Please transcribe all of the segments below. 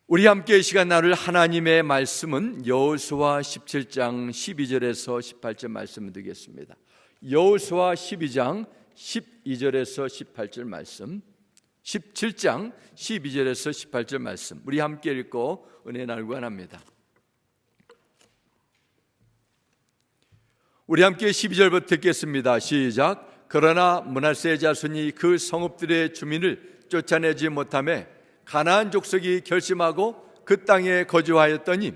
우리 함께 이 시간 나눌 하나님의 말씀은 여호수아 17장 12절에서 18절 말씀을 드리겠습니다. 여호수아 12장 12절에서 18절 말씀, 17장 12절에서 18절 말씀, 우리 함께 읽고 은혜 나누고 합니다. 우리 함께 12절부터 읽겠습니다. 시작. 그러나 므낫세 자손이 그 성읍들의 주민을 쫓아내지 못하며 가나안 족속이 결심하고 그 땅에 거주하였더니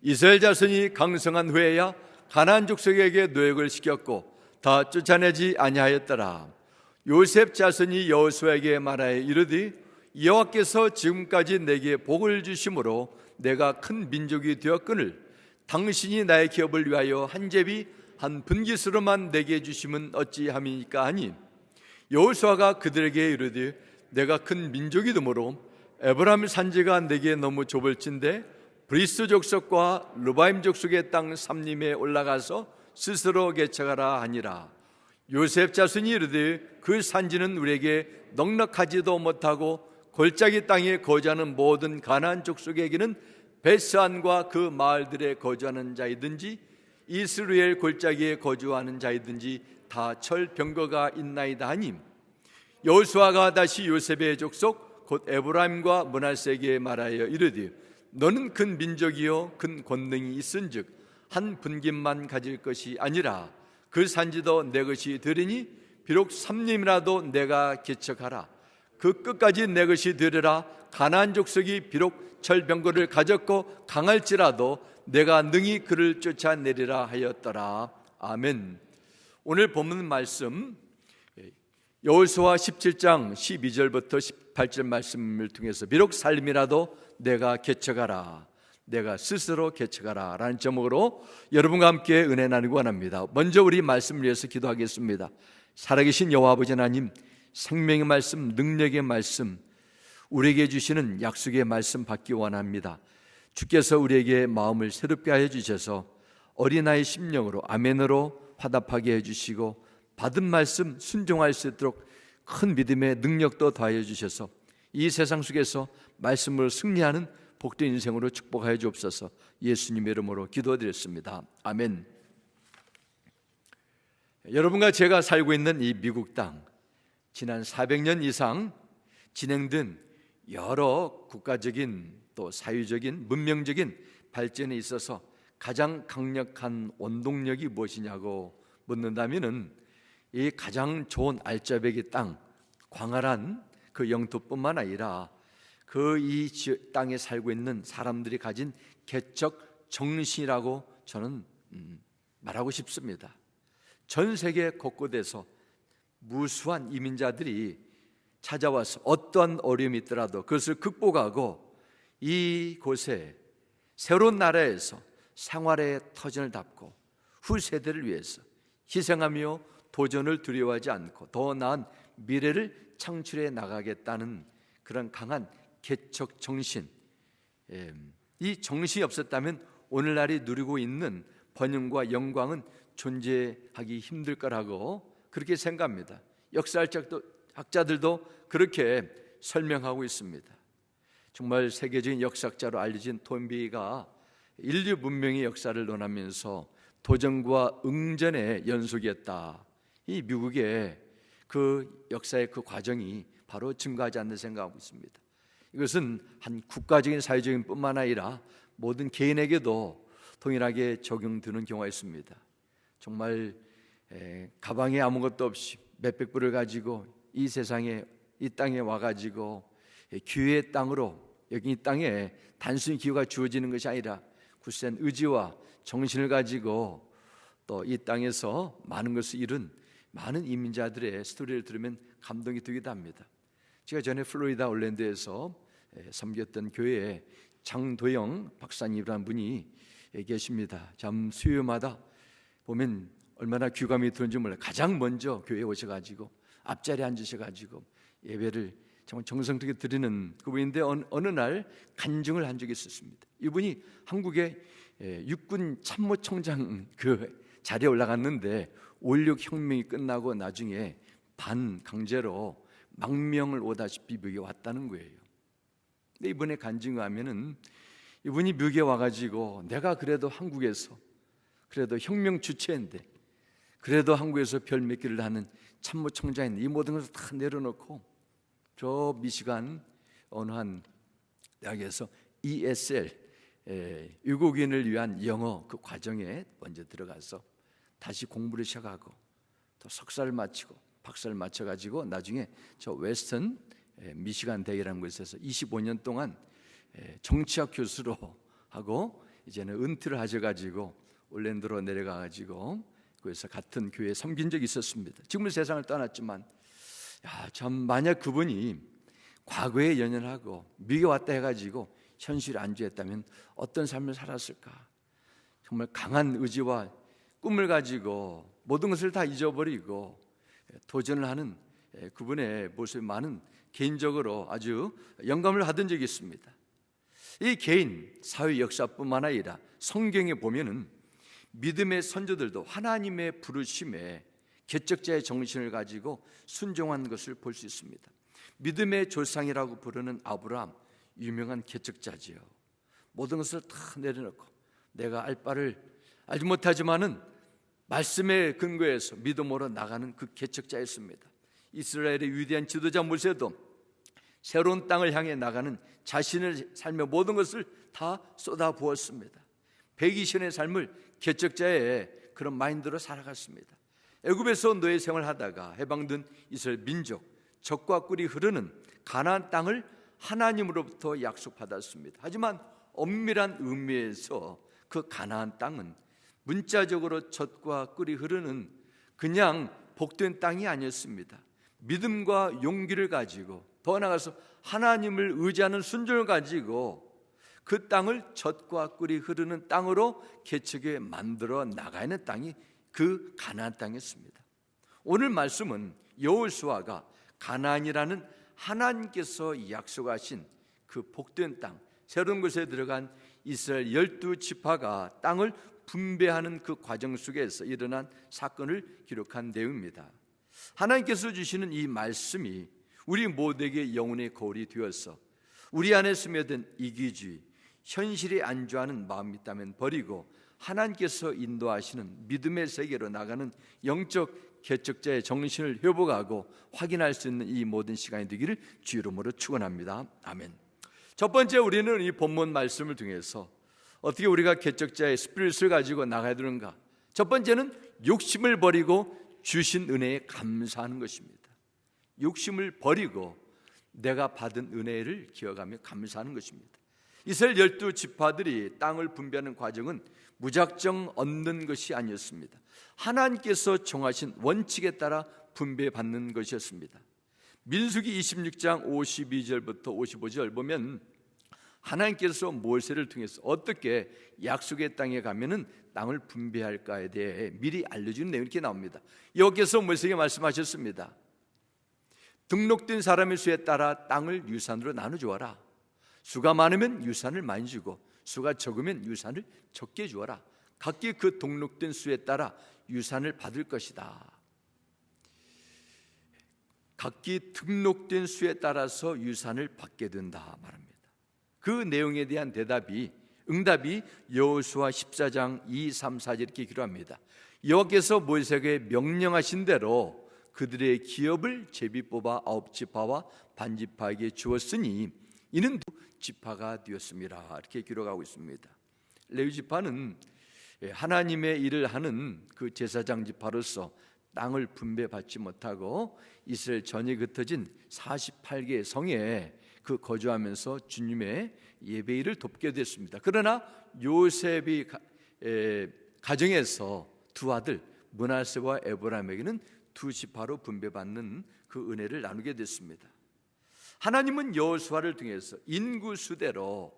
이스라엘 자손이 강성한 후에야 가나안 족속에게 노역을 시켰고 다 쫓아내지 아니하였더라. 요셉 자손이 여호수아에게 말하여 이르되 여호와께서 지금까지 내게 복을 주심으로 내가 큰 민족이 되었거늘 당신이 나의 기업을 위하여 한 제비 한 분깃으로만 내게 주심은 어찌함이니까 하니 여호수아가 그들에게 이르되 내가 큰 민족이 되므로 에브라임 산지가 내게 너무 좁을진데 브리스 족속과 르바임 족속의 땅 삼림에 올라가서 스스로 개척하라 하니라. 요셉 자손이 이르되 그 산지는 우리에게 넉넉하지도 못하고 골짜기 땅에 거주하는 모든 가나안 족속에게는 베스안과 그 마을들에 거주하는 자이든지 이스라엘 골짜기에 거주하는 자이든지 다 철병거가 있나이다 하니 여호수아가 다시 요셉의 족속 곧 에브라임과 므낫세에게 말하여 이르되 너는 큰 민족이요 큰 권능이 있은즉 한 분깃만 가질 것이 아니라 그 산지도 내 것이 되리니 비록 삼림이라도 내가 개척하라. 그 끝까지 내 것이 되리라. 가나안 족속이 비록 철병거를 가졌고 강할지라도 내가 능히 그를 쫓아내리라 하였더라. 아멘. 오늘 본문 말씀 여호수아 17장 12절부터 18절 말씀을 통해서 비록 살림이라도 내가 개척하라, 내가 스스로 개척하라 라는 제목으로 여러분과 함께 은혜 나누고 원합니다. 먼저 우리 말씀을 위해서 기도하겠습니다. 살아계신 여호와 아버지 하나님, 생명의 말씀, 능력의 말씀, 우리에게 주시는 약속의 말씀 받기 원합니다. 주께서 우리에게 마음을 새롭게 하여 주셔서 어린아이 심령으로 아멘으로 화답하게 해주시고 받은 말씀 순종할 수 있도록 큰 믿음의 능력도 더하여 주셔서 이 세상 속에서 말씀으로 승리하는 복된 인생으로 축복하여 주옵소서. 예수님의 이름으로 기도드렸습니다. 아멘. 여러분과 제가 살고 있는 이 미국 땅, 지난 400년 이상 진행된 여러 국가적인 또 사회적인 문명적인 발전에 있어서 가장 강력한 원동력이 무엇이냐고 묻는다면은 이 가장 좋은 알짜배기 땅, 광활한 그 영토뿐만 아니라 그 이 땅에 살고 있는 사람들이 가진 개척 정신이라고 저는 말하고 싶습니다. 전 세계 곳곳에서 무수한 이민자들이 찾아와서 어떠한 어려움이 있더라도 그것을 극복하고 이곳에 새로운 나라에서 생활의 터전을 닦고 후세대를 위해서 희생하며 도전을 두려워하지 않고 더 나은 미래를 창출해 나가겠다는 그런 강한 개척 정신, 이 정신이 없었다면 오늘날이 누리고 있는 번영과 영광은 존재하기 힘들 거라고 그렇게 생각합니다. 역사학자들도 그렇게 설명하고 있습니다. 정말 세계적인 역사학자로 알려진 톰비가 인류 문명의 역사를 논하면서 도전과 응전의 연속이었다. 이 미국의 그 역사의 그 과정이 바로 증가하지 않는 생각하고 있습니다. 이것은 한 국가적인 사회적인 뿐만 아니라 모든 개인에게도 동일하게 적용되는 경우가 있습니다. 정말 가방에 아무것도 없이 몇백 불을 가지고 이 세상에 이 땅에 와가지고 기회의 땅으로 여기 이 땅에 단순히 기회가 주어지는 것이 아니라 굳센 의지와 정신을 가지고 또 이 땅에서 많은 것을 이룬 많은 이민자들의 스토리를 들으면 감동이 되기도 합니다. 제가 전에 플로리다 올랜도에서 섬겼던 교회에 장도영 박사님이라는 분이 계십니다. 참 수요일마다 보면 얼마나 귀감이 들었는지 몰라요. 가장 먼저 교회에 오셔가지고 앞자리에 앉으셔가지고 예배를 정말 정성스럽게 드리는 그분인데 어느 날 간증을 한 적이 있었습니다. 이분이 한국의 육군 참모총장 그 자리에 올라갔는데 5.16 혁명이 끝나고 나중에 반강제로 망명을 오다시피 여기 왔다는 거예요. 근데 이번에 간증하면은 이분이 미국에 와가지고 내가 그래도 한국에서 그래도 혁명 주체인데 그래도 한국에서 별 몇 개를 하는 참모총장인데 이 모든 것을 다 내려놓고 저 미시간 어느 한 대학에서 ESL 외국인을 위한 영어 그 과정에 먼저 들어가서 다시 공부를 시작하고 또 석사를 마치고 박사를 마쳐가지고 나중에 저 웨스턴 미시간 대학이라는 곳에서 25년 동안 정치학 교수로 하고 이제는 은퇴를 하셔가지고 올랜도로 내려가가지고 그래서 같은 교회에 섬긴 적이 있었습니다. 지금은 세상을 떠났지만 참 만약 그분이 과거에 연연하고 미국에 왔다 해가지고 현실에 안주했다면 어떤 삶을 살았을까? 정말 강한 의지와 꿈을 가지고 모든 것을 다 잊어버리고 도전을 하는 그분의 모습에 많은 개인적으로 아주 영감을 받은 적이 있습니다. 이 개인 사회 역사뿐만 아니라 성경에 보면은 믿음의 선조들도 하나님의 부르심에 개척자의 정신을 가지고 순종한 것을 볼 수 있습니다. 믿음의 조상이라고 부르는 아브라함, 유명한 개척자지요. 모든 것을 다 내려놓고 내가 알 바를 알지 못하지만은 말씀의 근거에서 믿음으로 나가는 그 개척자였습니다. 이스라엘의 위대한 지도자 모세도 새로운 땅을 향해 나가는 자신의 삶의 모든 것을 다 쏟아부었습니다. 120년의 삶을 개척자의 그런 마인드로 살아갔습니다. 애굽에서 노예 생활하다가 해방된 이스라엘 민족, 젖과 꿀이 흐르는 가나안 땅을 하나님으로부터 약속받았습니다. 하지만 엄밀한 의미에서 그 가나안 땅은 문자적으로 젖과 꿀이 흐르는 그냥 복된 땅이 아니었습니다. 믿음과 용기를 가지고 더 나아가서 하나님을 의지하는 순종을 가지고 그 땅을 젖과 꿀이 흐르는 땅으로 개척에 만들어 나가야 하는 땅이 그 가나안 땅이었습니다. 오늘 말씀은 여호수아가 가나안이라는 하나님께서 약속하신 그 복된 땅, 새로운 곳에 들어간 이스라엘 12지파가 땅을 분배하는 그 과정 속에서 일어난 사건을 기록한 내용입니다. 하나님께서 주시는 이 말씀이 우리 모두에게 영혼의 거울이 되어서 우리 안에 스며든 이기주의, 현실에 안주하는 마음이 있다면 버리고 하나님께서 인도하시는 믿음의 세계로 나가는 영적 개척자의 정신을 회복하고 확인할 수 있는 이 모든 시간이 되기를 주 이름으로 축원합니다. 아멘. 첫 번째, 우리는 이 본문 말씀을 통해서 어떻게 우리가 개척자의 스피릿을 가지고 나가야 되는가? 첫 번째는 욕심을 버리고 주신 은혜에 감사하는 것입니다. 욕심을 버리고 내가 받은 은혜를 기억하며 감사하는 것입니다. 이스라엘 12지파들이 땅을 분배하는 과정은 무작정 얻는 것이 아니었습니다. 하나님께서 정하신 원칙에 따라 분배받는 것이었습니다. 민수기 26장 52절부터 55절 보면 하나님께서 모세를 통해서 어떻게 약속의 땅에 가면은 땅을 분배할까에 대해 미리 알려주는 내용이 이렇게 나옵니다. 여기서 모세에게 말씀하셨습니다. 등록된 사람의 수에 따라 땅을 유산으로 나눠주어라. 수가 많으면 유산을 많이 주고 수가 적으면 유산을 적게 주어라. 각기 그 등록된 수에 따라 유산을 받을 것이다. 각기 등록된 수에 따라서 유산을 받게 된다 말합니다. 그 내용에 대한 응답이 여호수아 14장 2, 3, 4절 이렇게 기록합니다. 여호와께서 모세에게 명령하신 대로 그들의 기업을 제비 뽑아 9지파와 반지파에게 주었으니 이는 지파가 되었습니다. 이렇게 기록하고 있습니다. 레위지파는 하나님의 일을 하는 그 제사장 지파로서 땅을 분배받지 못하고 이스라엘 전이 흩어진 48개의 성에 그 거주하면서 주님의 예배일을 돕게 됐습니다. 그러나 요셉이 가정에서 두 아들 므낫세와 에브라임에게는 두 지파로 분배받는 그 은혜를 나누게 됐습니다. 하나님은 여호수아를 통해서 인구 수대로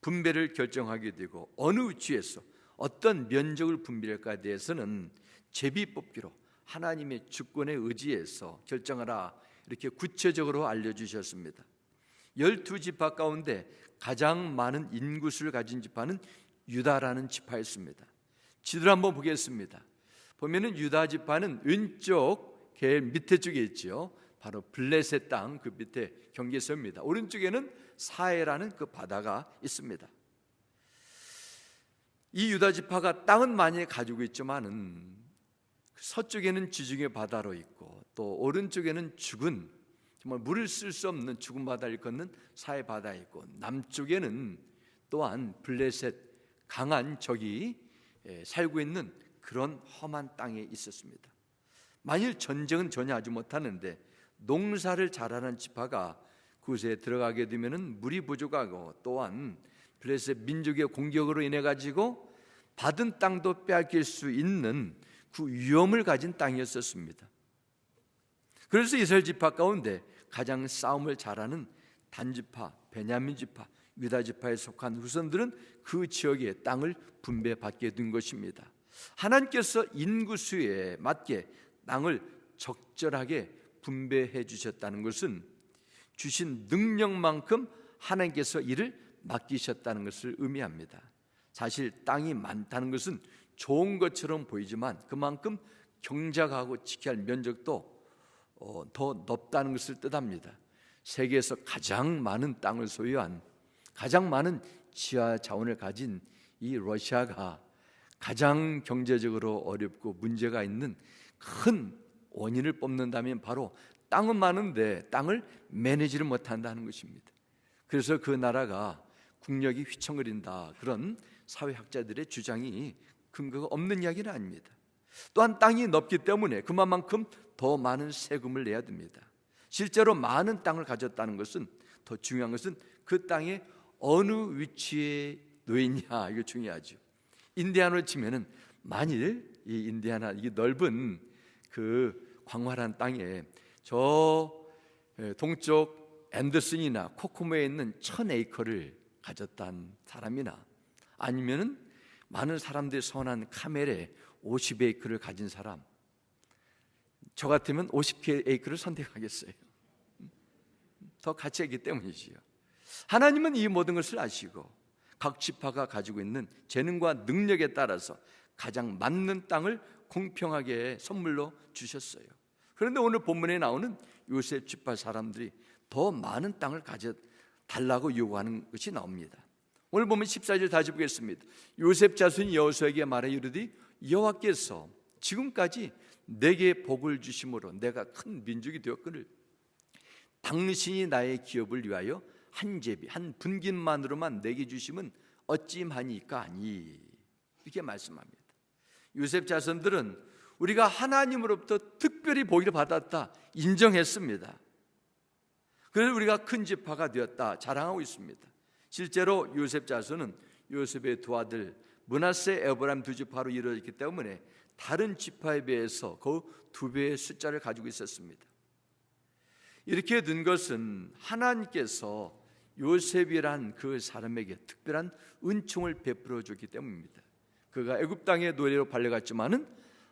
분배를 결정하게 되고 어느 위치에서 어떤 면적을 분배할까에 대해서는 제비뽑기로 하나님의 주권에 의지해서 결정하라 이렇게 구체적으로 알려주셨습니다. 12지파 가운데 가장 많은 인구수를 가진 지파는 유다라는 지파였습니다. 지도를 한번 보겠습니다. 보면은 유다 지파는 왼쪽 길 밑에 쪽에 있죠. 바로 블레셋 땅 그 밑에 경계선입니다. 오른쪽에는 사해라는 그 바다가 있습니다. 이 유다 지파가 땅은 많이 가지고 있지만은 서쪽에는 지중해 바다로 있고 또 오른쪽에는 죽은, 정말 물을 쓸 수 없는 죽은 바다를 걷는 사해 바다에 있고, 남쪽에는 또한 블레셋 강한 적이 살고 있는 그런 험한 땅에 있었습니다. 만일 전쟁은 전혀 하지 못하는데 농사를 잘하는 지파가 그곳에 들어가게 되면 물이 부족하고, 또한 블레셋 민족의 공격으로 인해 가지고 받은 땅도 빼앗길 수 있는 그 위험을 가진 땅이었습니다. 그래서 이스라엘 지파 가운데 가장 싸움을 잘하는 단 지파, 베냐민 지파, 유다 지파에 속한 후손들은 그 지역의 땅을 분배받게 된 것입니다. 하나님께서 인구수에 맞게 땅을 적절하게 분배해 주셨다는 것은 주신 능력만큼 하나님께서 이를 맡기셨다는 것을 의미합니다. 사실 땅이 많다는 것은 좋은 것처럼 보이지만 그만큼 경작하고 지켜야 할 면적도 더 넓다는 것을 뜻합니다. 세계에서 가장 많은 땅을 소유한, 가장 많은 지하 자원을 가진 이 러시아가 가장 경제적으로 어렵고 문제가 있는 큰 원인을 뽑는다면 바로 땅은 많은데 땅을 매니지를 못한다는 것입니다. 그래서 그 나라가 국력이 휘청거린다, 그런 사회학자들의 주장이 근거가 없는 이야기는 아닙니다. 또한 땅이 넓기 때문에 그만큼 더 많은 세금을 내야 됩니다. 실제로 많은 땅을 가졌다는 것은, 더 중요한 것은 그 땅에 어느 위치에 놓여 있냐, 이거 중요하죠. 인디아나로 치면은 만일 이 인디아나, 이 넓은 그 광활한 땅에 저 동쪽 앤더슨이나 코코모에 있는 1000에이커를 가졌다는 사람이나, 아니면은 많은 사람들이 선호한 카멜에 50에이커를 가진 사람, 저 같으면 50에이커를 선택하겠어요. 더 가치 있기 때문이지요. 하나님은 이 모든 것을 아시고 각 지파가 가지고 있는 재능과 능력에 따라서 가장 맞는 땅을 공평하게 선물로 주셨어요. 그런데 오늘 본문에 나오는 요셉 지파 사람들이 더 많은 땅을 가져 달라고 요구하는 것이 나옵니다. 오늘 보면 14절 다시 보겠습니다. 요셉 자손이 여호수아에게 말해 이르되 여호와께서 지금까지 내게 복을 주심으로 내가 큰 민족이 되었거늘 당신이 나의 기업을 위하여 한 제비 한 분깃만으로만 내게 주심은 어찌하니까 하니, 이렇게 말씀합니다. 요셉 자손들은 우리가 하나님으로부터 특별히 복을 받았다 인정했습니다. 그래서 우리가 큰 지파가 되었다 자랑하고 있습니다. 실제로 요셉 자손은 요셉의 두 아들 므낫세, 에브라임 두 지파로 이루어졌기 때문에 다른 지파에 비해서 거의 2배의 숫자를 가지고 있었습니다. 이렇게 된 것은 하나님께서 요셉이란 그 사람에게 특별한 은총을 베풀어 줬기 때문입니다. 그가 애굽 땅의 노예로 팔려갔지만은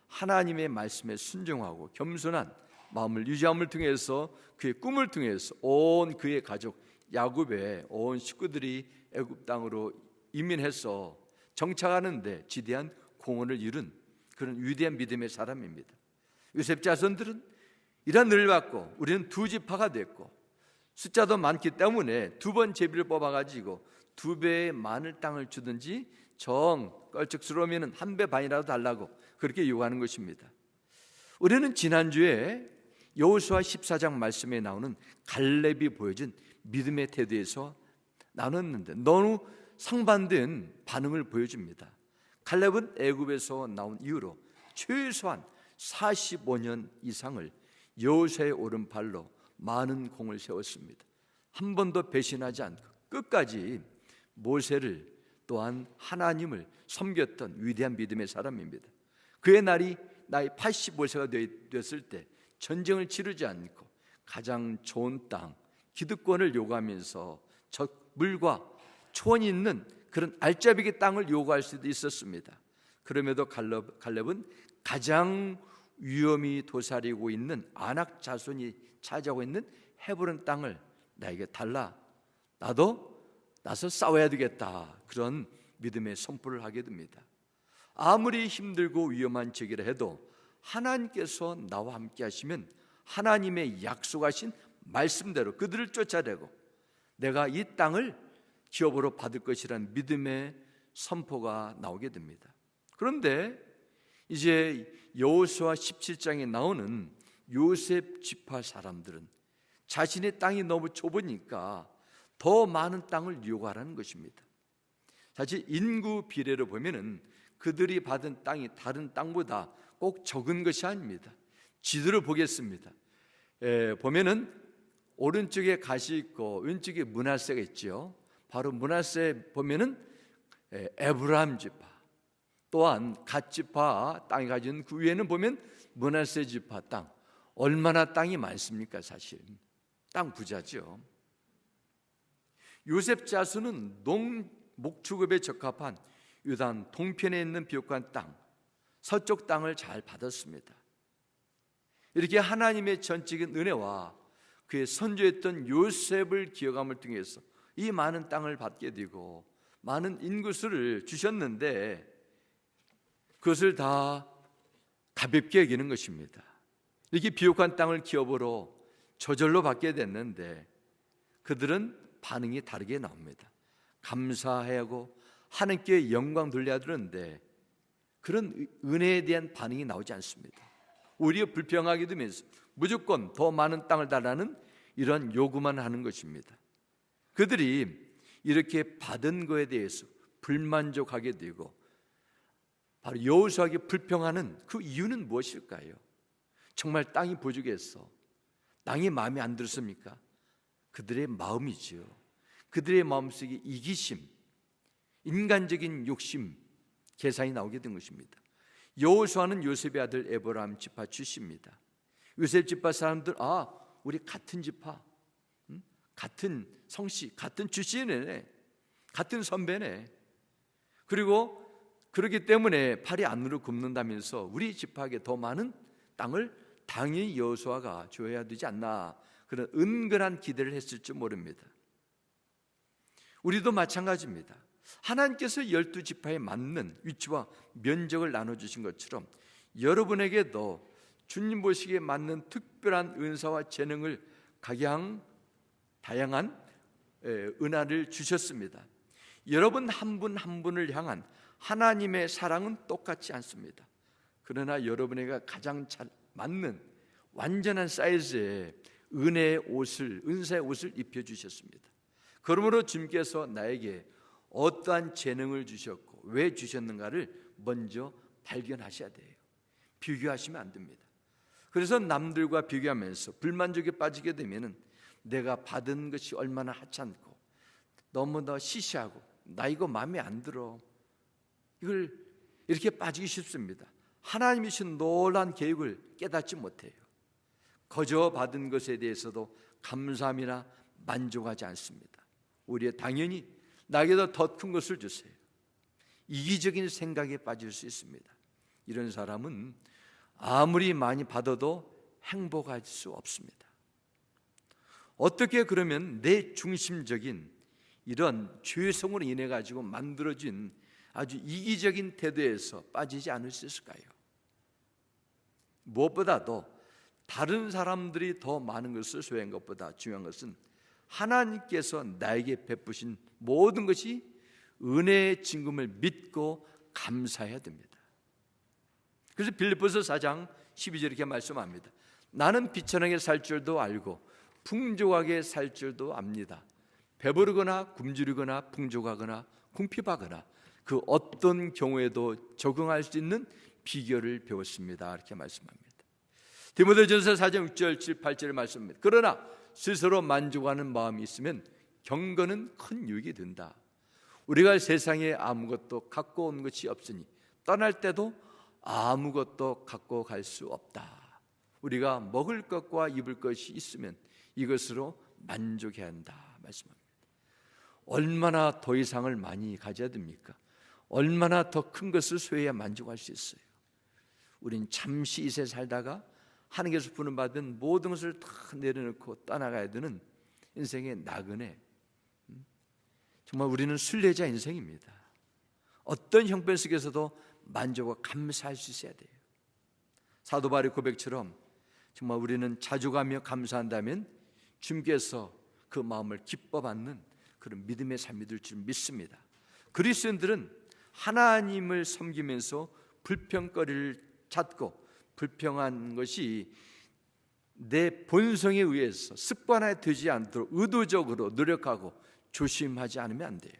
하나님의 말씀에 순종하고 겸손한 마음을 유지함을 통해서 그의 꿈을 통해서 온 그의 가족 야곱의 온 식구들이 애굽 땅으로 이민해서 정착하는데 지대한 공헌을 이룬 그런 위대한 믿음의 사람입니다. 요셉 자손들은 이런 은혜를 받고 우리는 두 지파가 됐고 숫자도 많기 때문에 2번 제비를 뽑아가지고 2배의 많은 땅을 주든지 정 껄쩍스러우면 1배 반이라도 달라고 그렇게 요구하는 것입니다. 우리는 지난주에 여호수아 14장 말씀에 나오는 갈렙이 보여준 믿음의 태도에서 나눴는데 너무 상반된 반응을 보여줍니다. 갈렙은 애굽에서 나온 이후로 최소한 45년 이상을 여호수아의 오른팔로 많은 공을 세웠습니다. 한 번도 배신하지 않고 끝까지 모세를 또한 하나님을 섬겼던 위대한 믿음의 사람입니다. 그의 나이 85세가 되었을 때 전쟁을 치르지 않고 가장 좋은 땅 기득권을 요구하면서 물과 초원이 있는 그런 알짜배기 땅을 요구할 수도 있었습니다. 그럼에도 갈렙은 가장 위험이 도사리고 있는 아낙 자손이 차지하고 있는 헤브론 땅을 나에게 달라, 나도 나서 싸워야 되겠다, 그런 믿음의 선포를 하게 됩니다. 아무리 힘들고 위험한 적이라 해도 하나님께서 나와 함께 하시면 하나님의 약속하신 말씀대로 그들을 쫓아내고 내가 이 땅을 기업으로 받을 것이라는 믿음의 선포가 나오게 됩니다. 그런데 이제 여호수아 17장에 나오는 요셉 지파 사람들은 자신의 땅이 너무 좁으니까 더 많은 땅을 요구하라는 것입니다. 사실 인구 비례로 보면은 그들이 받은 땅이 다른 땅보다 꼭 적은 것이 아닙니다. 지도를 보겠습니다. 보면은 오른쪽에 갓이 있고 왼쪽에 므낫세가 있죠. 바로 므낫세 보면은 에브라임 지파, 또한 갓 지파 땅이 가진 그 위에는 보면 므낫세 지파 땅. 얼마나 땅이 많습니까? 사실 땅 부자죠. 요셉 자손은 목축업에 적합한 유단 동편에 있는 비옥한 땅, 서쪽 땅을 잘 받았습니다. 이렇게 하나님의 전적인 은혜와 그의 선조했던 요셉을 기억함을 통해서 이 많은 땅을 받게 되고 많은 인구수를 주셨는데 그것을 다 가볍게 여기는 것입니다. 이렇게 비옥한 땅을 기업으로 저절로 받게 됐는데 그들은 반응이 다르게 나옵니다. 감사하고 하나님께 영광 돌려야 되는데 그런 은혜에 대한 반응이 나오지 않습니다. 오히려 불평하게 되면서 무조건 더 많은 땅을 달라는 이런 요구만 하는 것입니다. 그들이 이렇게 받은 것에 대해서 불만족하게 되고 바로 여호수아에게 불평하는 그 이유는 무엇일까요? 정말 땅이 부족해서 땅이 마음에 안 들었습니까? 그들의 마음이지요. 그들의 마음속에 이기심, 인간적인 욕심, 계산이 나오게 된 것입니다. 여호수아는 요셉의 아들 에브라임 지파 출신입니다. 요셉 지파 사람들, 우리 같은 지파, 같은 성씨, 같은 출신이네, 같은 선배네. 그리고 그렇기 때문에 팔이 안으로 굽는다면서 우리 지파에게 더 많은 땅을 당연히 여호수아가 줘야 되지 않나, 그런 은근한 기대를 했을지 모릅니다. 우리도 마찬가지입니다. 하나님께서 12지파에 맞는 위치와 면적을 나눠주신 것처럼 여러분에게도 주님 보시기에 맞는 특별한 은사와 재능을 다양한 은혜를 주셨습니다. 여러분 한 분 한 분을 향한 하나님의 사랑은 똑같지 않습니다. 그러나 여러분에게 가장 잘 맞는 완전한 사이즈의 은혜의 옷을, 은사의 옷을 입혀주셨습니다. 그러므로 주님께서 나에게 어떠한 재능을 주셨고 왜 주셨는가를 먼저 발견하셔야 돼요. 비교하시면 안 됩니다. 그래서 남들과 비교하면서 불만족에 빠지게 되면 내가 받은 것이 얼마나 하찮고 너무나 시시하고 나 이거 마음에 안 들어, 이걸 이렇게 빠지기 쉽습니다. 하나님이 주신 놀라운 계획을 깨닫지 못해요. 거저 받은 것에 대해서도 감사함이나 만족하지 않습니다. 오히려 당연히 나에게도 더 큰 것을 주세요. 이기적인 생각에 빠질 수 있습니다. 이런 사람은 아무리 많이 받아도 행복할 수 없습니다. 어떻게 그러면 내 중심적인 이런 죄성으로 인해 가지고 만들어진 아주 이기적인 태도에서 빠지지 않을 수 있을까요? 무엇보다도 다른 사람들이 더 많은 것을 소유한 것보다 중요한 것은 하나님께서 나에게 베푸신 모든 것이 은혜의 증금을 믿고 감사해야 됩니다. 그래서 빌립보서 4장 12절 이렇게 말씀합니다. 나는 비천하게 살 줄도 알고 풍족하게 살 줄도 압니다. 배부르거나 굶주리거나 풍족하거나 궁핍하거나 그 어떤 경우에도 적응할 수 있는 비결을 배웠습니다. 이렇게 말씀합니다. 디모데전서 4장 6절 7, 8절의 말씀입니다. 그러나 스스로 만족하는 마음이 있으면 경건은 큰 유익이 된다. 우리가 세상에 아무것도 갖고 온 것이 없으니 떠날 때도 아무것도 갖고 갈 수 없다. 우리가 먹을 것과 입을 것이 있으면 이것으로 만족해야 한다 말씀합니다. 얼마나 더 이상을 많이 가져야 됩니까? 얼마나 더 큰 것을 소유해야 만족할 수 있어요? 우린 잠시 이 세상 살다가 하나님께서 부름받은 모든 것을 다 내려놓고 떠나가야 되는 인생의 나그네, 정말 우리는 순례자 인생입니다. 어떤 형편 속에서도 만족하고 감사할 수 있어야 돼요. 사도 바울의 고백처럼 정말 우리는 자주 가며 감사한다면 주님께서 그 마음을 기뻐 받는 그런 믿음의 삶이 될 줄 믿습니다. 그리스도인들은 하나님을 섬기면서 불평거리를 찾고 불평한 것이 내 본성에 의해서 습관화되지 않도록 의도적으로 노력하고 조심하지 않으면 안 돼요.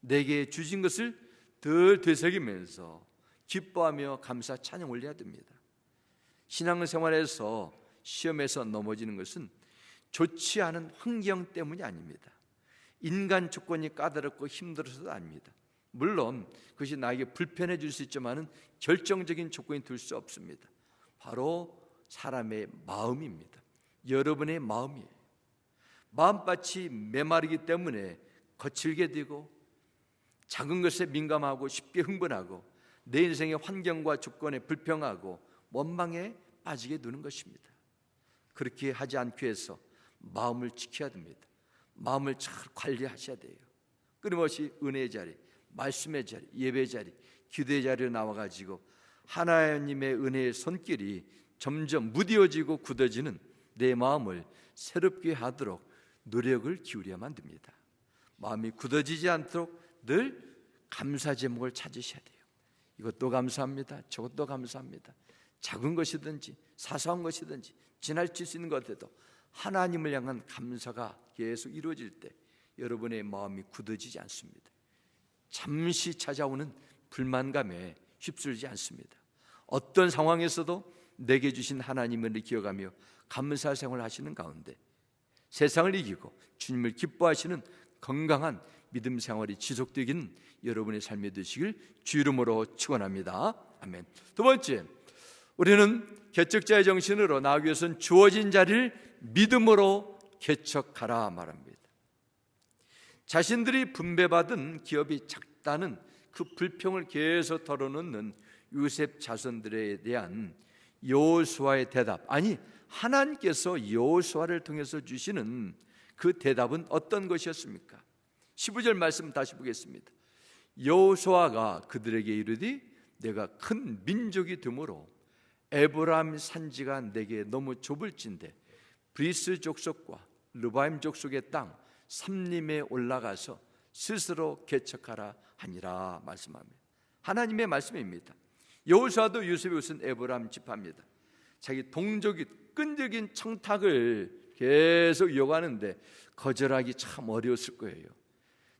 내게 주신 것을 덜 되새기면서 기뻐하며 감사 찬양 올려야 됩니다. 신앙생활에서 시험에서 넘어지는 것은 좋지 않은 환경 때문이 아닙니다. 인간 조건이 까다롭고 힘들어서도 아닙니다. 물론 그것이 나에게 불편해 줄 수 있지만은 결정적인 조건이 될 수 없습니다. 바로 사람의 마음입니다. 여러분의 마음이에요. 마음밭이 메마르기 때문에 거칠게 되고 작은 것에 민감하고 쉽게 흥분하고 내 인생의 환경과 조건에 불평하고 원망에 빠지게 되는 것입니다. 그렇게 하지 않기 위해서 마음을 지켜야 됩니다. 마음을 잘 관리하셔야 돼요. 끊임없이 은혜의 자리, 말씀의 자리, 예배의 자리, 기도의 자리로 나와가지고 하나님의 은혜의 손길이 점점 무뎌지고 굳어지는 내 마음을 새롭게 하도록 노력을 기울여야만 됩니다. 마음이 굳어지지 않도록 늘 감사 제목을 찾으셔야 돼요. 이것도 감사합니다. 저것도 감사합니다. 작은 것이든지 사소한 것이든지 지나칠 수 있는 것에도 하나님을 향한 감사가 계속 이루어질 때 여러분의 마음이 굳어지지 않습니다. 잠시 찾아오는 불만감에 휩쓸지 않습니다. 어떤 상황에서도 내게 주신 하나님을 기억하며 감사 생활을 하시는 가운데 세상을 이기고 주님을 기뻐하시는 건강한 믿음 생활이 지속되기는 여러분의 삶이 되시길 주 이름으로 축원합니다. 아멘. 두 번째, 우리는 개척자의 정신으로 나아가기 위해서는 주어진 자리를 믿음으로 개척하라 말합니다. 자신들이 분배받은 기업이 작다는 그 불평을 계속 털어놓는 요셉 자손들에 대한 여호수아의 대답, 아니 하나님께서 여호수아를 통해서 주시는 그 대답은 어떤 것이었습니까? 15절 말씀 다시 보겠습니다. 여호수아가 그들에게 이르되 내가 큰 민족이 되므로 에브라임 산지가 내게 너무 좁을진대 브리스 족속과 르바임 족속의 땅 삼림에 올라가서 스스로 개척하라 하니라 말씀합니다. 하나님의 말씀입니다. 여호수아도 요셉이 웃은 에브라임 지파입니다. 자기 동족이 끈질긴 청탁을 계속 요구하는데 거절하기 참 어려웠을 거예요.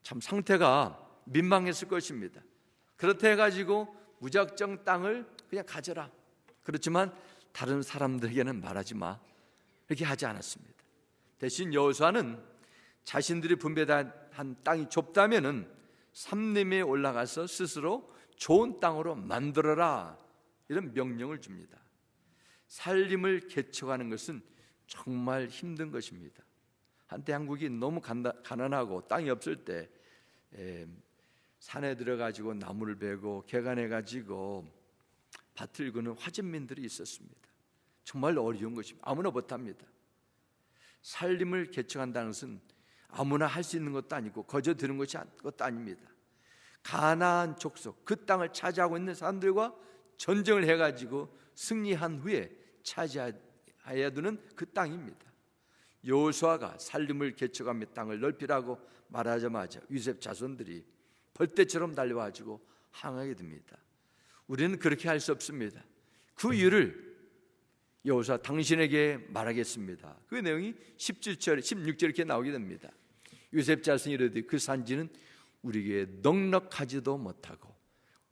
참 상태가 민망했을 것입니다. 그렇다 해가지고 무작정 땅을 그냥 가져라. 그렇지만 다른 사람들에게는 말하지 마. 이렇게 하지 않았습니다. 대신 여호수아는 자신들이 분배한 땅이 좁다면은 삼림에 올라가서 스스로 좋은 땅으로 만들어라, 이런 명령을 줍니다. 살림을 개척하는 것은 정말 힘든 것입니다. 한때 한국이 너무 가난하고 땅이 없을 때 산에 들어가지고 나무를 베고 개간해가지고 밭을 그는 화전민들이 있었습니다. 정말 어려운 것입니다. 아무나 못합니다. 살림을 개척한다는 것은 아무나 할 수 있는 것도 아니고 거저 드는 것도 아닙니다. 가나안 족속, 그 땅을 차지하고 있는 사람들과 전쟁을 해가지고 승리한 후에 차지해야 되는 그 땅입니다. 여호수아가 살림을 개척하며 땅을 넓히라고 말하자마자 요셉 자손들이 벌떼처럼 달려와가지고 항하게 됩니다. 우리는 그렇게 할 수 없습니다. 그 이유를 여호수아 당신에게 말하겠습니다. 그 내용이 17절, 16절 이렇게 나오게 됩니다. 요셉 자손이 이르되 그 산지는 우리에게 넉넉하지도 못하고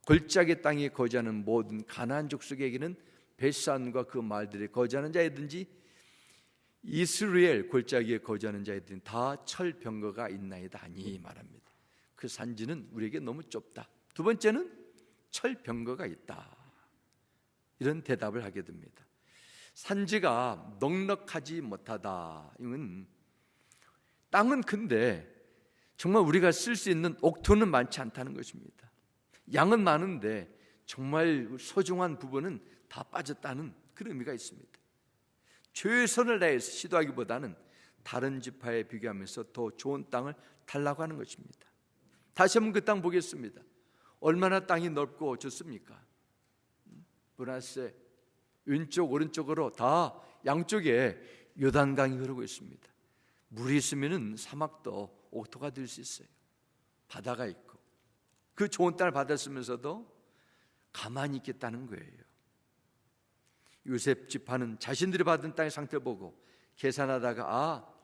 골짜기 땅에 거주하는 모든 가나안 족속에게는 벳산과 그 말들에 거주하는 자이든지 이스라엘 골짜기에 거주하는 자이든지 다 철병거가 있나이다 하니 말합니다. 그 산지는 우리에게 너무 좁다. 두 번째는 철병거가 있다. 이런 대답을 하게 됩니다. 산지가 넉넉하지 못하다. 이건 땅은 큰데 정말 우리가 쓸 수 있는 옥토는 많지 않다는 것입니다. 양은 많은데 정말 소중한 부분은 다 빠졌다는 그런 의미가 있습니다. 최선을 다해서 시도하기보다는 다른 지파에 비교하면서 더 좋은 땅을 달라고 하는 것입니다. 다시 한번 그 땅 보겠습니다. 얼마나 땅이 넓고 좋습니까? 브라세 왼쪽 오른쪽으로 다 양쪽에 요단강이 흐르고 있습니다. 물이 있으면은 사막도 옥토가 될 수 있어요. 바다가 있고 그 좋은 땅을 받았으면서도 가만히 있겠다는 거예요. 요셉 지파는 자신들이 받은 땅의 상태를 보고 계산하다가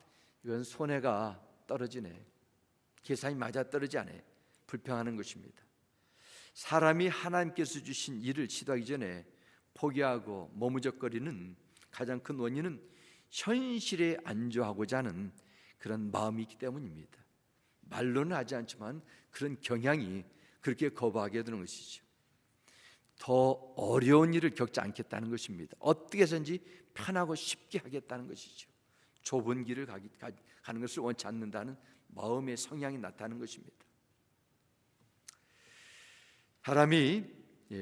이건 손해가 떨어지네, 계산이 맞아 떨어지지 않아, 불평하는 것입니다. 사람이 하나님께서 주신 일을 시도하기 전에 포기하고 머무적거리는 가장 큰 원인은 현실에 안주하고자 하는 그런 마음이 있기 때문입니다. 말로는 하지 않지만 그런 경향이 그렇게 거부하게 되는 것이죠. 더 어려운 일을 겪지 않겠다는 것입니다. 어떻게 해서든지 편하고 쉽게 하겠다는 것이죠. 좁은 길을 가는 것을 원치 않는다는 마음의 성향이 나타나는 것입니다. 사람이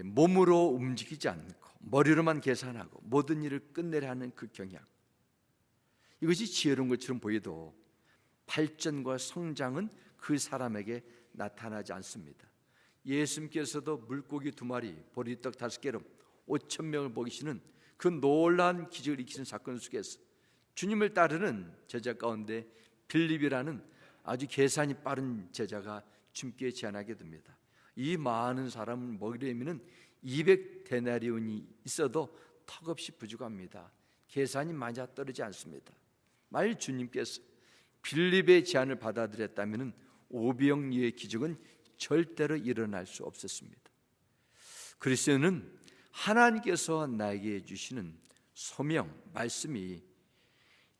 몸으로 움직이지 않고 머리로만 계산하고 모든 일을 끝내려 하는 그 경향, 이것이 지혜로운 것처럼 보여도 발전과 성장은 그 사람에게 나타나지 않습니다. 예수님께서도 물고기 2마리, 보리떡 5개로 5,000명을 먹이시는 그 놀라운 기적을 일으키는 사건 속에서 주님을 따르는 제자 가운데 빌립이라는 아주 계산이 빠른 제자가 주님께 제안하게 됩니다. 이 많은 사람을 먹이려면 200데나리온이 있어도 턱없이 부족합니다. 계산이 맞아 떨어지지 않습니다. 만일 주님께서 빌립의 제안을 받아들였다면 오병이어의 기적은 절대로 일어날 수 없었습니다. 그리스도는 하나님께서 나에게 주시는 소명, 말씀이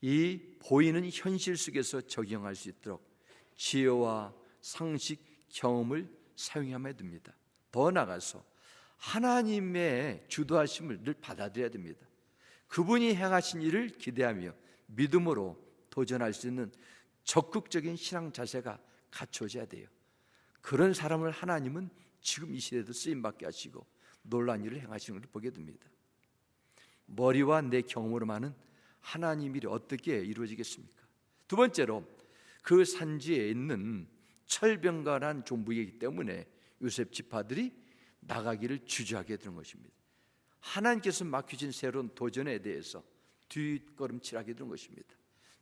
이 보이는 현실 속에서 적용할 수 있도록 지혜와 상식, 경험을 사용하면 됩니다. 더 나아가서 하나님의 주도하심을 늘 받아들여야 됩니다. 그분이 행하신 일을 기대하며 믿음으로 도전할 수 있는 적극적인 신앙 자세가 갖춰져야 돼요. 그런 사람을 하나님은 지금 이 시대에도 쓰임받게 하시고 놀라운 일을 행하시는 것을 보게 됩니다. 머리와 내 경험으로만은 하나님 일이 어떻게 이루어지겠습니까? 두 번째로 그 산지에 있는 철병가란 종부이기 때문에 요셉 지파들이 나가기를 주저하게 되는 것입니다. 하나님께서 맡겨진 새로운 도전에 대해서 뒷걸음질하게 되는 것입니다.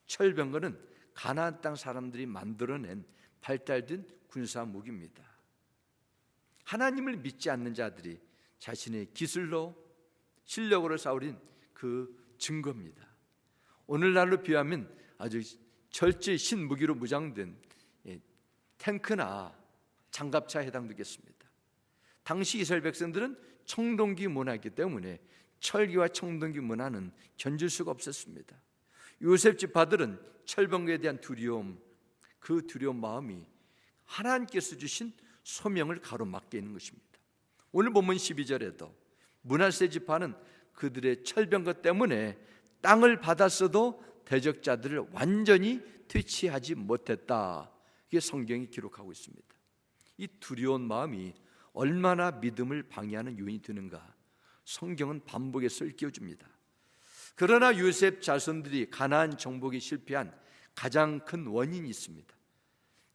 철병거는 가나안 땅 사람들이 만들어낸 발달된 군사 무기입니다. 하나님을 믿지 않는 자들이 자신의 기술로 실력으로 싸우린 그 증거입니다. 오늘날로 비하면 아주 철저히 신무기로 무장된 탱크나 장갑차에 해당되겠습니다. 당시 이스라엘 백성들은 청동기 문화이기 때문에 철기와 청동기 문화는 견딜 수가 없었습니다. 요셉 지파들은 철병거에 대한 두려움, 그 두려운 마음이 하나님께서 주신 소명을 가로막게 있는 것입니다. 오늘 본문 12절에도 므낫세 지파는 그들의 철병거 때문에 땅을 받았어도 대적자들을 완전히 퇴치하지 못했다. 이게 성경이 기록하고 있습니다. 이 두려운 마음이 얼마나 믿음을 방해하는 요인이 되는가 성경은 반복해서 일깨워줍니다. 그러나 요셉 자손들이 가나안 정복에 실패한 가장 큰 원인이 있습니다.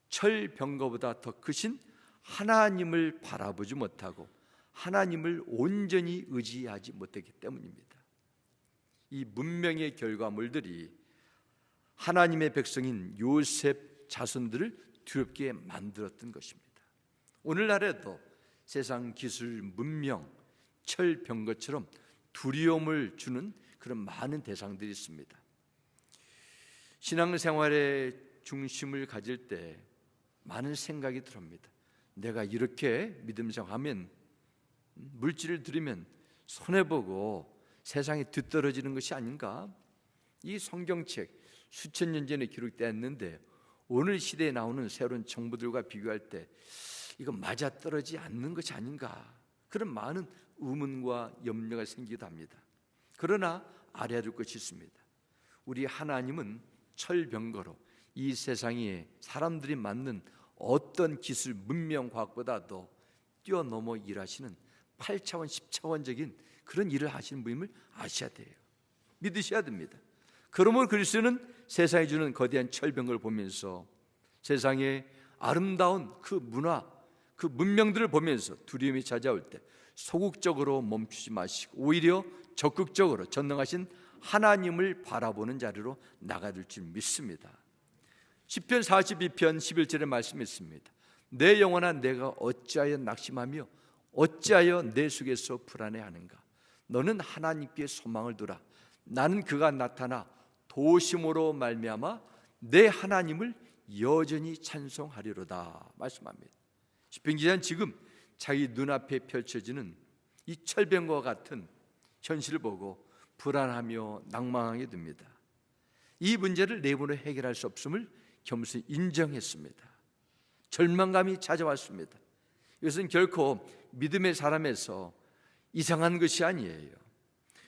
철병거보다 더 크신 하나님을 바라보지 못하고 하나님을 온전히 의지하지 못했기 때문입니다. 이 문명의 결과물들이 하나님의 백성인 요셉 자손들을 두렵게 만들었던 것입니다. 오늘날에도 세상 기술, 문명, 철병거처럼 두려움을 주는 그런 많은 대상들이 있습니다. 신앙생활의 중심을 가질 때 많은 생각이 들어옵니다. 내가 이렇게 믿음생활하면 물질을 들이면 손해보고 세상에 뒤떨어지는 것이 아닌가? 이 성경책 수천 년 전에 기록되었는데 오늘 시대에 나오는 새로운 정보들과 비교할 때 이거 맞아떨어지지 않는 것이 아닌가? 그런 많은 의문과 염려가 생기기도 합니다. 그러나 알아야 될 것이 있습니다. 우리 하나님은 철병거로 이 세상에 사람들이 만든 어떤 기술, 문명, 과학보다도 뛰어넘어 일하시는 8차원, 10차원적인 그런 일을 하시는 분임을 아셔야 돼요. 믿으셔야 됩니다. 그러므로 그리스도는 세상에 주는 거대한 철병거를 보면서 세상의 아름다운 그 문화, 그 문명들을 보면서 두려움이 찾아올 때 소극적으로 멈추지 마시고 오히려 적극적으로 전능하신 하나님을 바라보는 자리로 나가야 될 줄 믿습니다. 시편 42편 11절의 말씀이 있습니다. 내 영혼아 내가 어찌하여 낙심하며 어찌하여 내 속에서 불안해하는가. 너는 하나님께 소망을 두라. 나는 그가 나타나 도심으로 말미암아 내 하나님을 여전히 찬송하리로다 말씀합니다. 시편 기자는 지금 자기 눈앞에 펼쳐지는 이 철병과 같은 현실을 보고 불안하며 낭망하게 됩니다. 이 문제를 내부로 해결할 수 없음을 겸손히 인정했습니다. 절망감이 찾아왔습니다. 이것은 결코 믿음의 사람에서 이상한 것이 아니에요.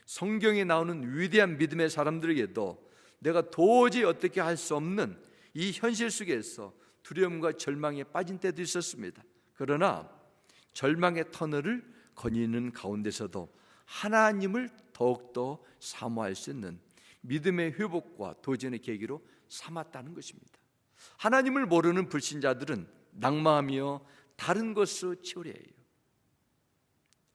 성경에 나오는 위대한 믿음의 사람들에게도 내가 도저히 어떻게 할 수 없는 이 현실 속에서 두려움과 절망에 빠진 때도 있었습니다. 그러나 절망의 터널을 거니는 가운데서도 하나님을 더욱더 사모할 수 있는 믿음의 회복과 도전의 계기로 삼았다는 것입니다. 하나님을 모르는 불신자들은 낭망하며 다른 것으로 치우려 해요.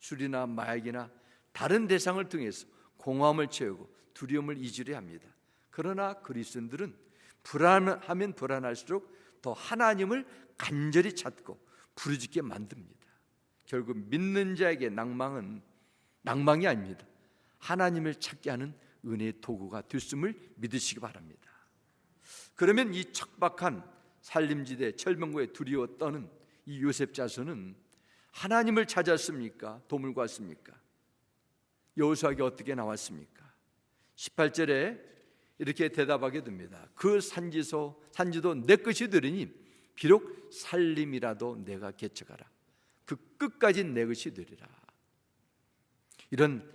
술이나 마약이나 다른 대상을 통해서 공허함을 채우고 두려움을 잊으려 합니다. 그러나 그리스도인들은 불안하면 불안할수록 더 하나님을 간절히 찾고 부르짖게 만듭니다. 결국 믿는 자에게 낭망이 아닙니다. 하나님을 찾게 하는 은혜의 도구가 됐음을 믿으시기 바랍니다. 그러면 이 척박한 산림지대 철병고에 두려워 떠는 이 요셉 자손은 하나님을 찾았습니까? 도움을 구했습니까? 여호수아에게 어떻게 나왔습니까? 18절에 이렇게 대답하게 됩니다. 그 산지도 내 것이 되리니 비록 살림이라도 내가 개척하라. 그 끝까지 내 것이 되리라. 이런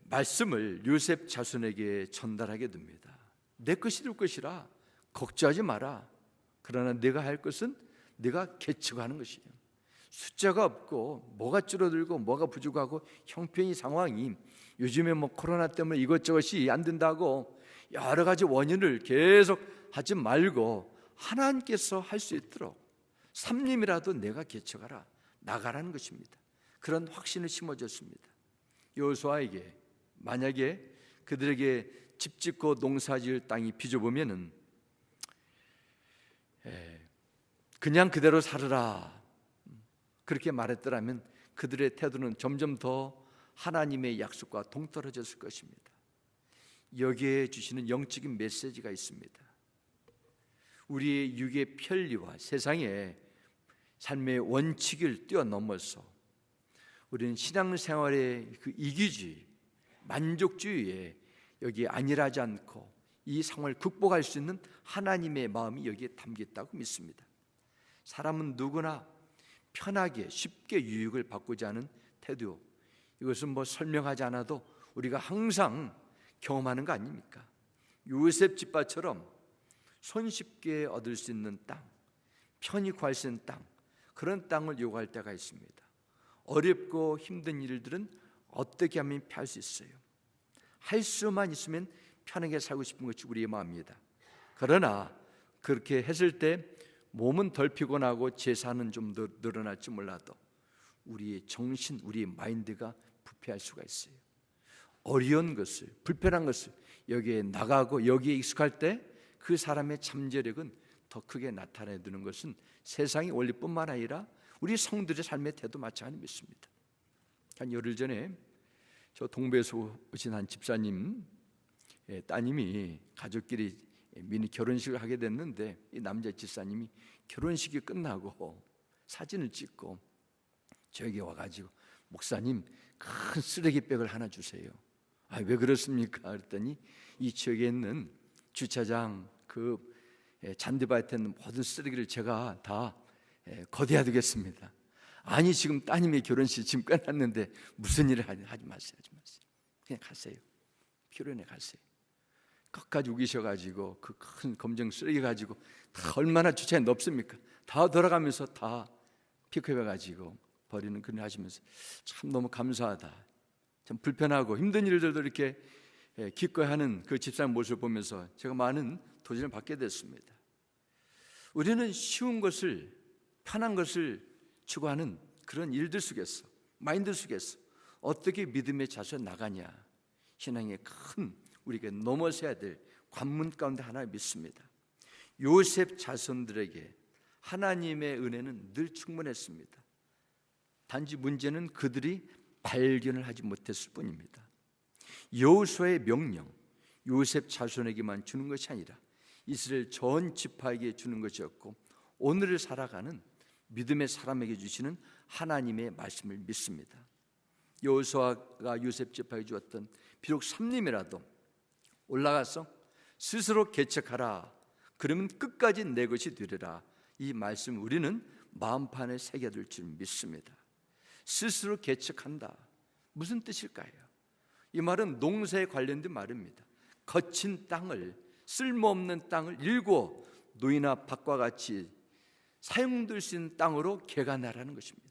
말씀을 요셉 자손에게 전달하게 됩니다. 내 것이 될 것이라 걱정하지 마라. 그러나 내가 할 것은 내가 개척하는 것이에요. 숫자가 없고 뭐가 줄어들고 뭐가 부족하고 형편이 상황이 요즘에 코로나 때문에 이것저것이 안 된다고 여러 가지 원인을 계속 하지 말고 하나님께서 할 수 있도록 삼림이라도 내가 개척하라, 나가라는 것입니다. 그런 확신을 심어줬습니다. 여호수아에게 만약에 그들에게 집 짓고 농사지을 땅이 빚어보면은 그냥 그대로 살아라 그렇게 말했더라면 그들의 태도는 점점 더 하나님의 약속과 동떨어졌을 것입니다. 여기에 주시는 영적인 메시지가 있습니다. 우리의 육의 편리와 세상의 삶의 원칙을 뛰어넘어서 우리는 신앙생활의 그 이기주의, 만족주의에 여기에 안일하지 않고 이 상황을 극복할 수 있는 하나님의 마음이 여기에 담겨 있다고 믿습니다. 사람은 누구나 편하게 쉽게 유익을 바꾸지 않은 태도, 이것은 설명하지 않아도 우리가 항상 경험하는 거 아닙니까? 요셉 집밭처럼 손쉽게 얻을 수 있는 땅, 편히 구할 수 있는 땅, 그런 땅을 요구할 때가 있습니다. 어렵고 힘든 일들은 어떻게 하면 피할 수 있어요? 할 수만 있으면 편하게 살고 싶은 것이 우리의 마음입니다. 그러나 그렇게 했을 때 몸은 덜 피곤하고 재산은 좀 더 늘어날지 몰라도 우리의 정신, 우리의 마인드가 부패할 수가 있어요. 어려운 것을, 불편한 것을 여기에 나가고 여기에 익숙할 때 그 사람의 잠재력은 더 크게 나타내는 것은 세상의 원리뿐만 아니라 우리 성들의 삶의 태도 마찬가지 믿습니다. 한 열흘 전에 저 동부에서 오신 한 집사님 따님이 가족끼리 미니 결혼식을 하게 됐는데 이 남자 집사님이 결혼식이 끝나고 사진을 찍고 저에게 와가지고 목사님 큰 쓰레기백을 하나 주세요. 왜 그렇습니까? 그랬더니 이 지역에 있는 주차장 그 잔디밭에 있는 모든 쓰레기를 제가 다 거둬야 되겠습니다. 아니 지금 따님의 결혼식 지금 끝났는데 무슨 일을 하지 마세요. 그냥 가세요. 피로연에 가세요. 끝까지 우기셔가지고 그 큰 검정 쓰레기 가지고 다 얼마나 주차장에 넓습니까? 다 돌아가면서 다 픽업해가지고 버리는 그런 일 하시면서 참 너무 감사하다. 참 불편하고 힘든 일들도 이렇게 기꺼이 하는 그 집사님 모습을 보면서 제가 많은 도전을 받게 됐습니다. 우리는 쉬운 것을, 편한 것을 추구하는 그런 일들 속에서, 마인드 속에서 어떻게 믿음의 자세로 나가냐, 신앙의 큰 우리가 넘어서야 될 관문 가운데 하나 믿습니다. 요셉 자손들에게 하나님의 은혜는 늘 충분했습니다. 단지 문제는 그들이 발견을 하지 못했을 뿐입니다. 여호수아의 명령, 요셉 자손에게만 주는 것이 아니라 이스라엘 전 지파에게 주는 것이었고, 오늘을 살아가는 믿음의 사람에게 주시는 하나님의 말씀을 믿습니다. 여호수아가 요셉 지파에 주었던 비록 삼림이라도 올라가서 스스로 개척하라, 그러면 끝까지 내 것이 되리라, 이 말씀 우리는 마음판에 새겨둘 줄 믿습니다. 스스로 개척한다, 무슨 뜻일까요? 이 말은 농사에 관련된 말입니다. 거친 땅을, 쓸모없는 땅을 일구어 노이나 밭과 같이 사용될 수 있는 땅으로 개간하라는 것입니다.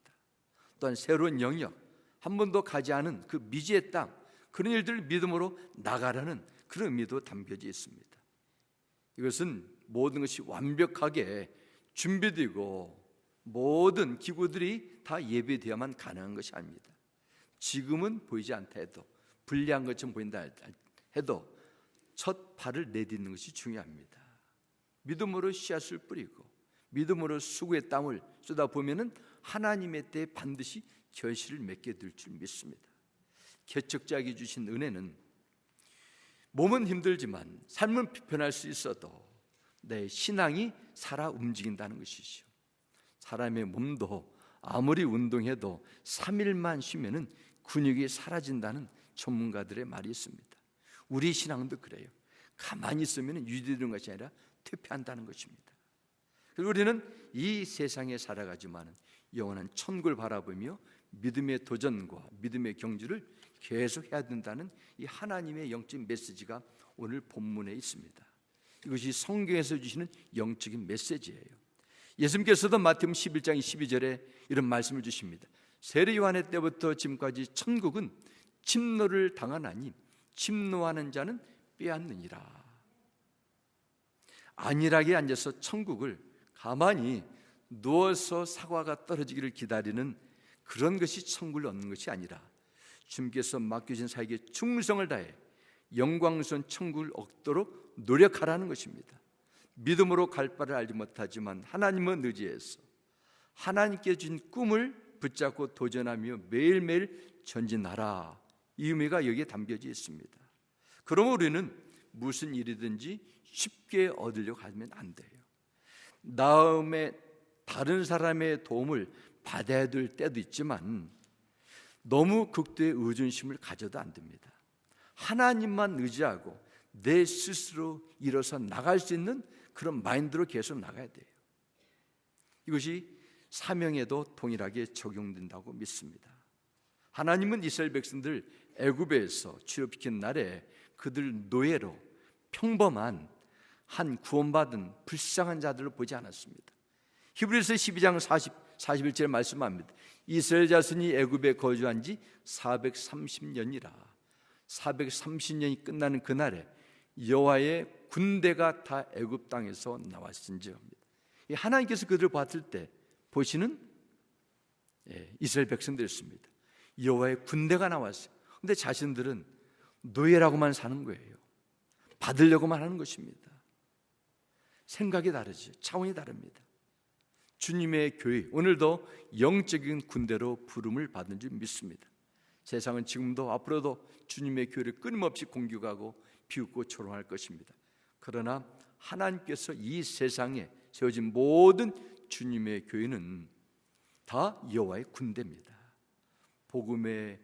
또한 새로운 영역, 한 번도 가지 않은 그 미지의 땅, 그런 일들을 믿음으로 나가라는 그런 의미도 담겨져 있습니다. 이것은 모든 것이 완벽하게 준비되고 모든 기구들이 다 예비되어야만 가능한 것이 아닙니다. 지금은 보이지 않다 해도, 불리한 것처럼 보인다 해도 첫 발을 내딛는 것이 중요합니다. 믿음으로 씨앗을 뿌리고 믿음으로 수고의 땀을 쏟아보면 하나님의 때에 반드시 결실을 맺게 될 줄 믿습니다. 개척자에게 주신 은혜는 몸은 힘들지만 삶은 피편할 수 있어도 내 신앙이 살아 움직인다는 것이죠. 사람의 몸도 아무리 운동해도 3일만 쉬면 근육이 사라진다는 전문가들의 말이 있습니다. 우리 신앙도 그래요. 가만히 있으면 유지되는 것이 아니라 퇴폐한다는 것입니다. 그리고 우리는 이 세상에 살아가지만 영원한 천국을 바라보며 믿음의 도전과 믿음의 경주를 계속 해야 된다는 이 하나님의 영적인 메시지가 오늘 본문에 있습니다. 이것이 성경에서 주시는 영적인 메시지예요. 예수님께서도 마태복음 11장 12절에 이런 말씀을 주십니다. 세례 요한의 때부터 지금까지 천국은 침노를 당하나니 침노하는 자는 빼앗느니라. 안일하게 앉아서 천국을 가만히 누워서 사과가 떨어지기를 기다리는 그런 것이 천국을 얻는 것이 아니라 주님께서 맡겨진 사에게 충성을 다해 영광스러운 천국을 얻도록 노력하라는 것입니다. 믿음으로 갈 바를 알지 못하지만 하나님은 의지해서 하나님께 준 꿈을 붙잡고 도전하며 매일매일 전진하라, 이 의미가 여기에 담겨져 있습니다. 그러면 우리는 무슨 일이든지 쉽게 얻으려고 하면 안 돼요. 다음에 다른 사람의 도움을 받아야 될 때도 있지만 너무 극도의 의존심을 가져도 안 됩니다. 하나님만 의지하고 내 스스로 일어서 나갈 수 있는 그런 마인드로 계속 나가야 돼요. 이것이 사명에도 동일하게 적용된다고 믿습니다. 하나님은 이스라엘 백성들 애굽에서 출애굽시킨 날에 그들 노예로 평범한 한 구원받은 불쌍한 자들을 보지 않았습니다. 히브리서 12장 41절에 말씀합니다. 이스라엘 자손이 애굽에 거주한 지 430년이라 430년이 끝나는 그날에 여호와의 군대가 다 애굽 땅에서 나왔은지입니다. 하나님께서 그들을 봤을 때 보시는 이스라엘 백성들이었습니다. 여호와의 군대가 나왔어요. 그런데 자신들은 노예라고만 사는 거예요. 받으려고만 하는 것입니다. 생각이 다르죠. 차원이 다릅니다. 주님의 교회, 오늘도 영적인 군대로 부름을 받은 줄 믿습니다. 세상은 지금도 앞으로도 주님의 교회를 끊임없이 공격하고 비웃고 조롱할 것입니다. 그러나 하나님께서 이 세상에 세워진 모든 주님의 교회는 다 여호와의 군대입니다. 복음의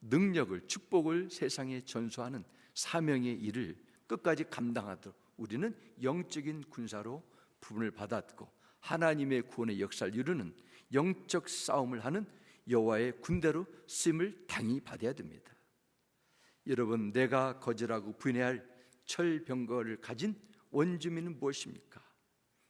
능력을, 축복을 세상에 전수하는 사명의 일을 끝까지 감당하도록 우리는 영적인 군사로 부름을 받았고 하나님의 구원의 역사를 이루는 영적 싸움을 하는 여호와의 군대로 쓰임을 당연히 받아야 됩니다. 여러분, 내가 거절하고 부인해야 할 철병거를 가진 원주민은 무엇입니까?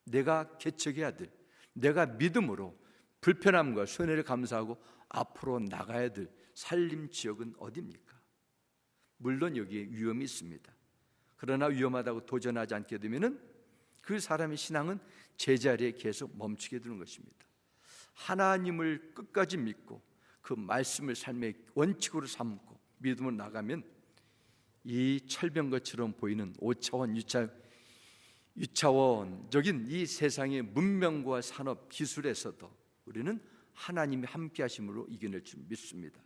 내가 개척해야 될, 내가 믿음으로 불편함과 손해를 감수하고 앞으로 나가야 될 살림 지역은 어디입니까? 물론 여기에 위험이 있습니다. 그러나 위험하다고 도전하지 않게 되면 그 사람의 신앙은 제자리에 계속 멈추게 되는 것입니다. 하나님을 끝까지 믿고 그 말씀을 삶의 원칙으로 삼고 믿음으로 나가면 이 철병거처럼 보이는 5차원, 6차원 유차원적인 이 세상의 문명과 산업 기술에서도 우리는 하나님의 함께 하심으로 이겨낼 줄 믿습니다.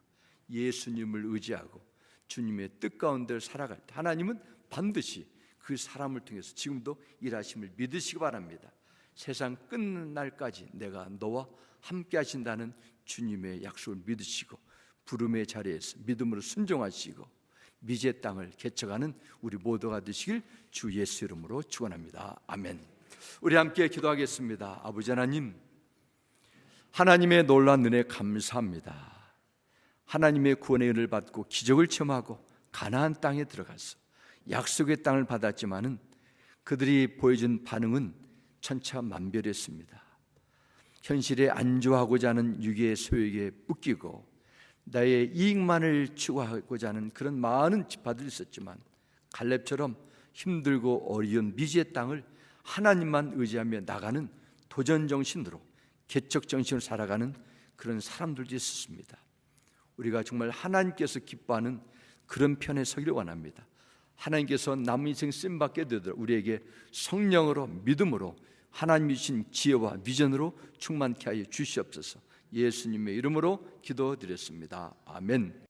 예수님을 의지하고 주님의 뜻 가운데 살아갈 때 하나님은 반드시 그 사람을 통해서 지금도 일하심을 믿으시기 바랍니다. 세상 끝날까지 내가 너와 함께 하신다는 주님의 약속을 믿으시고 부름의 자리에서 믿음으로 순종하시고 미지의 땅을 개척하는 우리 모두가 되시길 주 예수 이름으로 축원합니다. 아멘. 우리 함께 기도하겠습니다. 아버지 하나님, 하나님의 놀라운 은혜 감사합니다. 하나님의 구원의 은혜를 받고 기적을 체험하고 가나안 땅에 들어가서 약속의 땅을 받았지만은 그들이 보여준 반응은 천차만별했습니다. 현실에 안주하고자 하는 육의 소욕에 묶이고 나의 이익만을 추구하고자 하는 그런 많은 지파들이 있었지만 갈렙처럼 힘들고 어려운 미지의 땅을 하나님만 의지하며 나가는 도전정신으로 개척정신으로 살아가는 그런 사람들도 있었습니다. 우리가 정말 하나님께서 기뻐하는 그런 편에 서기를 원합니다. 하나님께서 남은 인생 쓰임받게 되도록 우리에게 성령으로 믿음으로 하나님이 주신 지혜와 비전으로 충만케 하여 주시옵소서. 예수님의 이름으로 기도드렸습니다. 아멘.